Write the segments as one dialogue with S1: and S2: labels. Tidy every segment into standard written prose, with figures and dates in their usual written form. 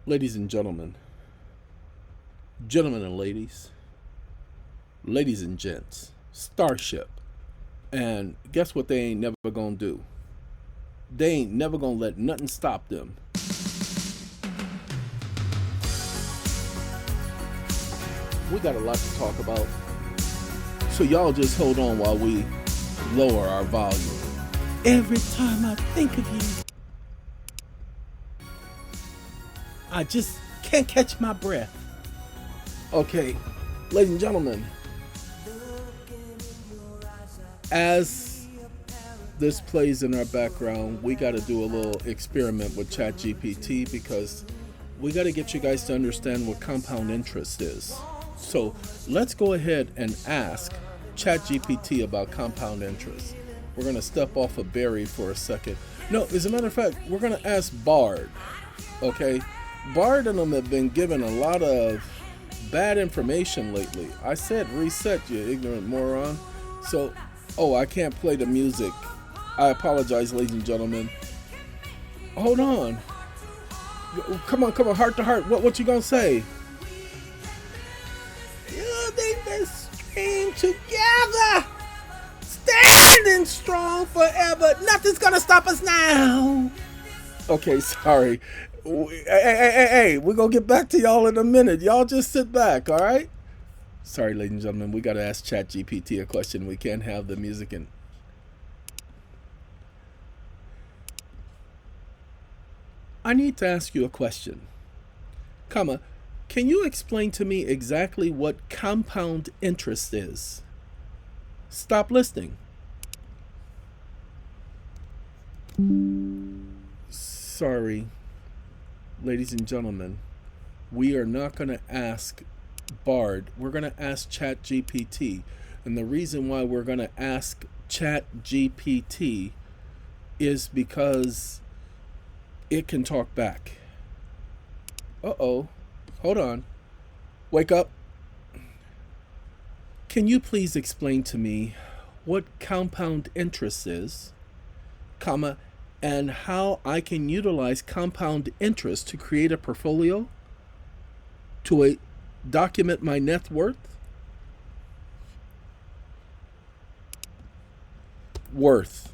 S1: Ladies and gentlemen, gentlemen and ladies, ladies and gents, Starship. And guess what they ain't never gonna do? They ain't never gonna let nothing stop them. We got a lot to talk about. So y'all just hold on while we lower our volume. Every time I think of you, I just can't catch my breath. Okay, ladies and gentlemen, as this plays in our background, we got to do a little experiment with ChatGPT because we got to get you guys to understand what compound interest is. So let's go ahead and ask ChatGPT about compound interest. We're going to step off of Barry for a second. No, as a matter of fact, we're going to ask Bard. Okay? Bard and them have been given a lot of bad information lately. I said reset, you ignorant moron. So, I can't play the music. I apologize, ladies and gentlemen. Hold on. Come on, heart to heart. What you gonna say? They've been stringed together, standing strong forever. Nothing's gonna stop us now. Okay, sorry. Hey, we're gonna get back to y'all in a minute. Y'all just sit back, all right? Sorry, ladies and gentlemen, we gotta ask ChatGPT a question. We can't have the music in. I need to ask you a question. Comma, can you explain to me exactly what compound interest is? Stop listening. Sorry, ladies and gentlemen, we are not going to ask Bard. We're going to ask ChatGPT. And the reason why we're going to ask ChatGPT is because it can talk back. Uh-oh. Hold on. Wake up. Can you please explain to me what compound interest is, comma, and how I can utilize compound interest to create a portfolio, to document my net worth? Worth.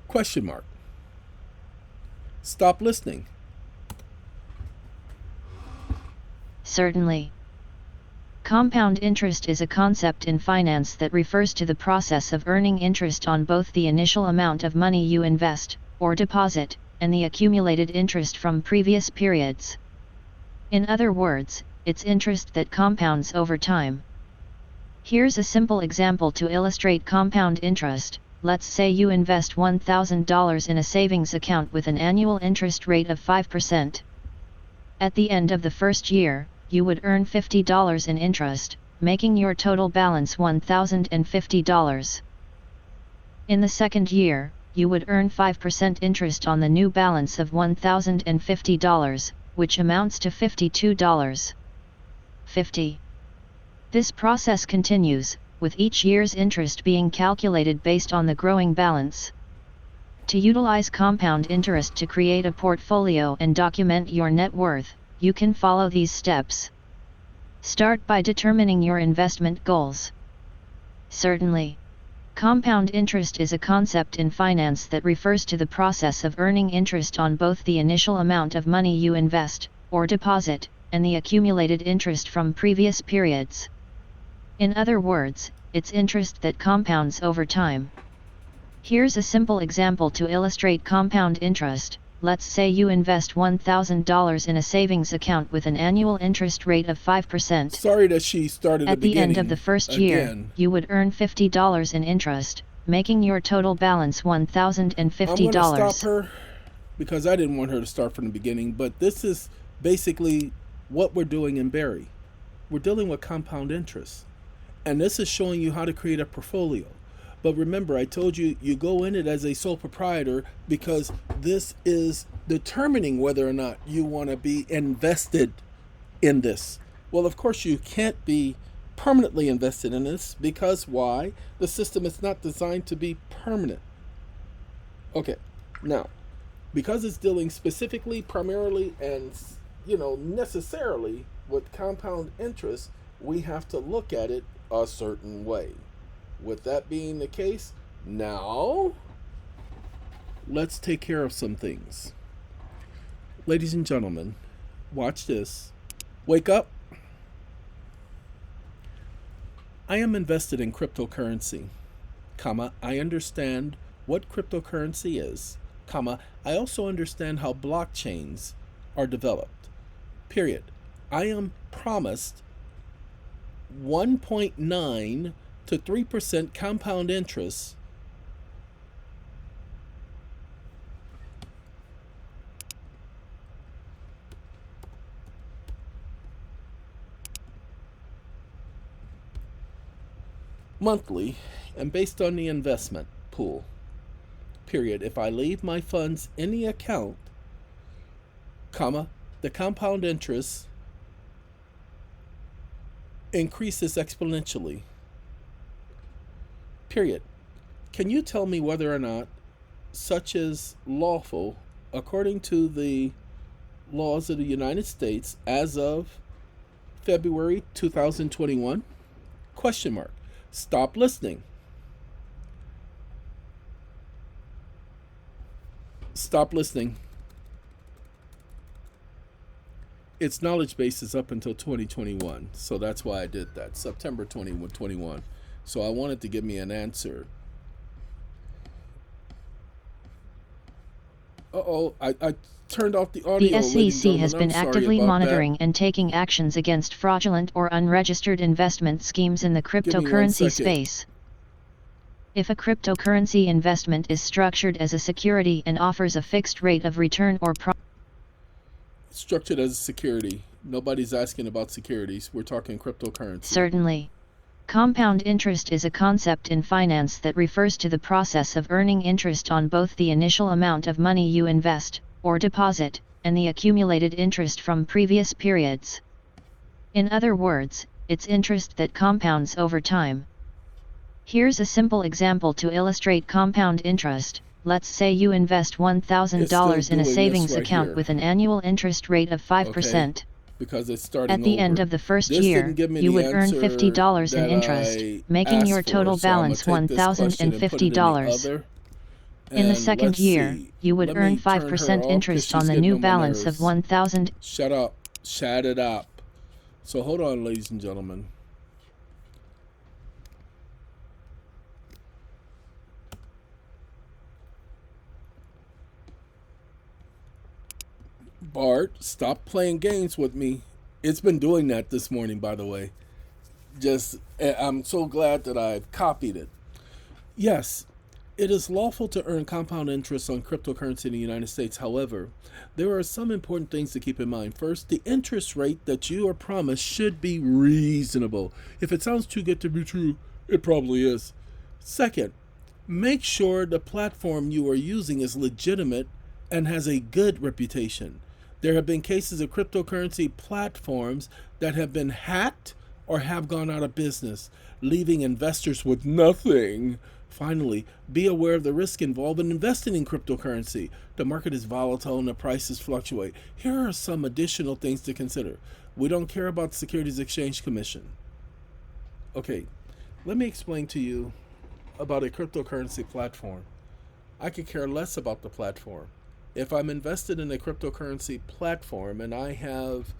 S1: Question mark. Stop listening.
S2: Certainly. Compound interest is a concept in finance that refers to the process of earning interest on both the initial amount of money you invest, or deposit, and the accumulated interest from previous periods. In other words, it's interest that compounds over time. Here's a simple example to illustrate compound interest. Let's say you invest $1,000 in a savings account with an annual interest rate of 5%. At the end of the first year, you would earn $50 in interest, making your total balance $1,050. In the second year, you would earn 5% interest on the new balance of $1,050, which amounts to $52.50. This process continues, with each year's interest being calculated based on the growing balance. To utilize compound interest to create a portfolio and document your net worth, you can follow these steps. Start by determining your investment goals. Certainly. Compound interest is a concept in finance that refers to the process of earning interest on both the initial amount of money you invest, or deposit, and the accumulated interest from previous periods. In other words, it's interest that compounds over time. Here's a simple example to illustrate compound interest. Let's say you invest $1,000 in a savings account with an annual interest rate of 5%.
S1: Sorry that she started
S2: at the end of the first year, you would earn $50 in interest, making your total balance $1,050.
S1: I'm going to stop her because I didn't want her to start from the beginning, but this is basically what we're doing in Barry. We're dealing with compound interest. And this is showing you how to create a portfolio. But remember, I told you, you go in it as a sole proprietor because this is determining whether or not you want to be invested in this. Well, of course, you can't be permanently invested in this because why? The system is not designed to be permanent. Okay, now, because it's dealing specifically, primarily, and necessarily with compound interest, we have to look at it a certain way. With that being the case, now let's take care of some things. Ladies and gentlemen, watch this. Wake up. I am invested in cryptocurrency, comma, I understand what cryptocurrency is, comma, I also understand how blockchains are developed. Period. I am promised 1.9 to 3% compound interest monthly and based on the investment pool. Period. If I leave my funds in the account, comma, the compound interest increases exponentially. Period. Can you tell me whether or not such is lawful according to the laws of the United States as of February 2021? Question mark. Stop listening. Stop listening. Its knowledge base is up until 2021, so that's why I did that. September 2021. So I wanted to give me an answer. I turned off the audio.
S2: The SEC has been actively monitoring and taking actions against fraudulent or unregistered investment schemes in the cryptocurrency space. If a cryptocurrency investment is structured as a security and offers a fixed rate of return or
S1: structured as a security. Nobody's asking about securities. We're talking cryptocurrency.
S2: Certainly. Compound interest is a concept in finance that refers to the process of earning interest on both the initial amount of money you invest, or deposit, and the accumulated interest from previous periods. In other words, it's interest that compounds over time. Here's a simple example to illustrate compound interest. Let's say you invest $1,000 in a savings account with an annual interest rate of 5%.
S1: Okay. Because it's starting
S2: At the end of the first year, you would earn $50 in interest, making your total balance $1,050. In the second year, you would earn 5% interest on the new balance of $1,000.
S1: Shut up. Shut it up. So hold on, ladies and gentlemen. Bart, stop playing games with me. It's been doing that this morning, by the way. I'm so glad that I've copied it. Yes, it is lawful to earn compound interest on cryptocurrency in the United States. However, there are some important things to keep in mind. First, the interest rate that you are promised should be reasonable. If it sounds too good to be true, it probably is. Second, make sure the platform you are using is legitimate and has a good reputation. There have been cases of cryptocurrency platforms that have been hacked or have gone out of business, leaving investors with nothing. Finally, be aware of the risk involved in investing in cryptocurrency. The market is volatile and the prices fluctuate. Here are some additional things to consider. We don't care about the Securities Exchange Commission. Okay, let me explain to you about a cryptocurrency platform. I could care less about the platform. If I'm invested in a cryptocurrency platform and I have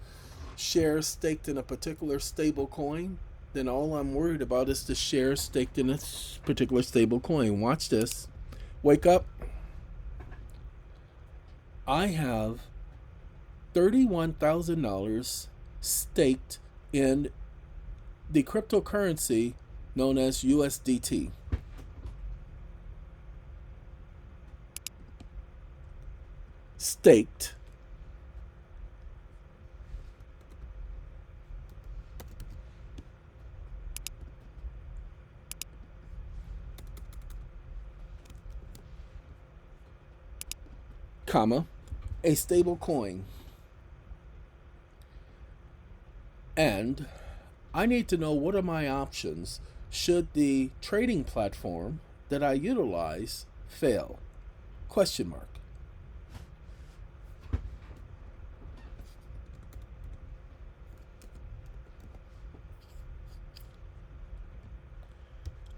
S1: shares staked in a particular stable coin, then all I'm worried about is the shares staked in a particular stable coin. Watch this. Wake up. I have $31,000 staked in the cryptocurrency known as USDT. Staked. Comma, a stable coin. And I need to know what are my options should the trading platform that I utilize fail? Question mark.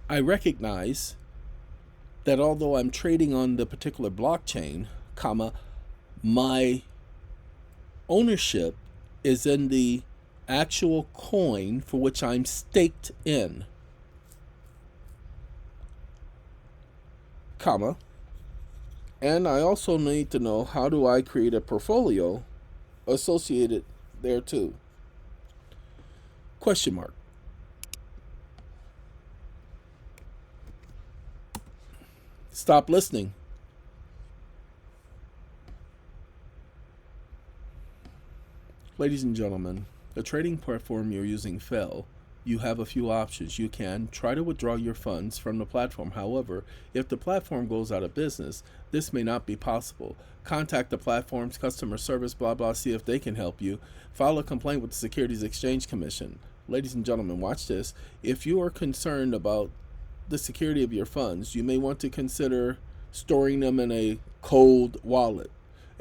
S1: I recognize that although I'm trading on the particular blockchain, comma, my ownership is in the actual coin for which I'm staked in, comma, and I also need to know how do I create a portfolio associated there too. Question mark. Stop listening. Ladies and gentlemen, the trading platform you're using fell. You have a few options. You can try to withdraw your funds from the platform. However, if the platform goes out of business, this may not be possible. Contact the platform's customer service, blah, blah, see if they can help you. File a complaint with the Securities Exchange Commission. Ladies and gentlemen, watch this. If you are concerned about the security of your funds, you may want to consider storing them in a cold wallet.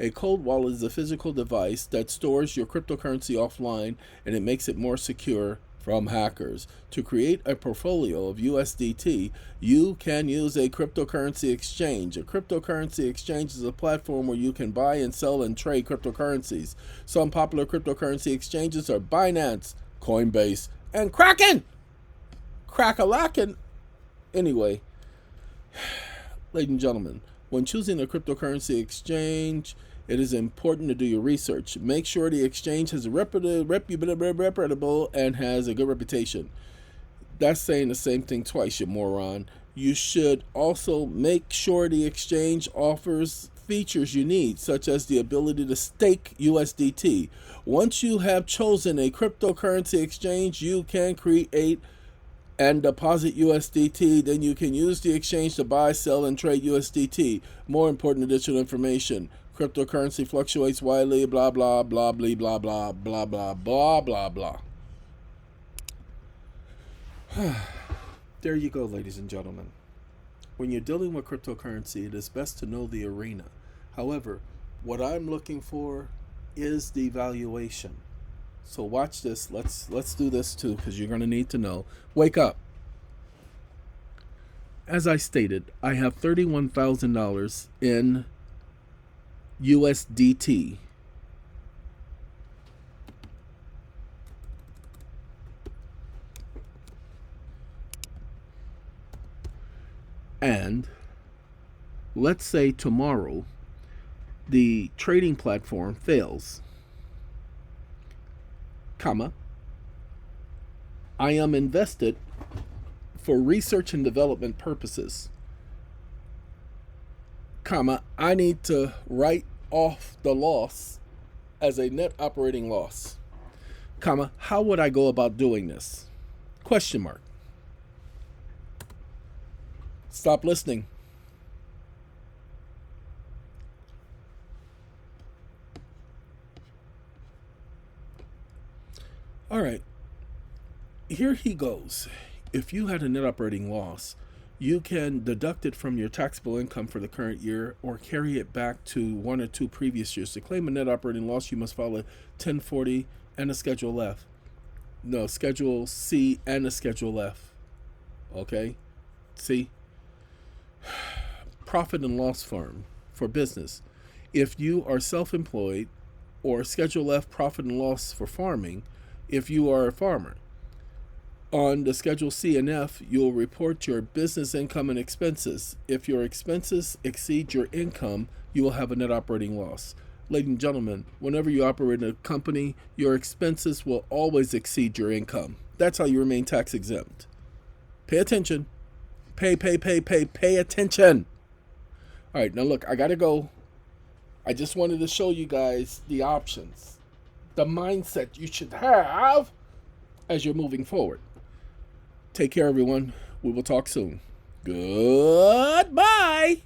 S1: A cold wallet is a physical device that stores your cryptocurrency offline, and it makes it more secure from hackers. To create a portfolio of USDT, you can use a cryptocurrency exchange. A cryptocurrency exchange is a platform where you can buy and sell and trade cryptocurrencies. Some popular cryptocurrency exchanges are Binance, Coinbase, and Kraken. Crack-a-lackin'. Anyway, ladies and gentlemen, when choosing a cryptocurrency exchange, it is important to do your research. Make sure the exchange is reputable and has a good reputation. That's saying the same thing twice, you moron. You should also make sure the exchange offers features you need, such as the ability to stake USDT. Once you have chosen a cryptocurrency exchange, you can create and deposit USDT. Then you can use the exchange to buy, sell, and trade USDT. More important additional information. Cryptocurrency fluctuates widely, blah, blah, blah, blah, blah, blah, blah, blah, blah, blah, blah. There you go, ladies and gentlemen. When you're dealing with cryptocurrency, it is best to know the arena. However, what I'm looking for is the valuation. So watch this. Let's do this too, because you're going to need to know. Wake up. As I stated, I have $31,000 in USDT. And let's say tomorrow the trading platform fails, comma, I am invested for research and development purposes, comma, I need to write off the loss as a net operating loss, comma, how would I go about doing this? Question mark. Stop listening. All right, here he goes. If you had a net operating loss, you can deduct it from your taxable income for the current year or carry it back to one or two previous years. To claim a net operating loss, you must file a 1040 and a Schedule F. No, Schedule C and a Schedule F. Okay? See? Profit and loss form for business. If you are self-employed, or Schedule F profit and loss for farming, if you are a farmer. On the Schedule C and F, you'll report your business income and expenses. If your expenses exceed your income, you will have a net operating loss. Ladies and gentlemen, whenever you operate in a company, your expenses will always exceed your income. That's how you remain tax exempt. Pay attention. Pay attention. All right, now look, I gotta go. I just wanted to show you guys the options, the mindset you should have as you're moving forward. Take care, everyone. We will talk soon. Goodbye.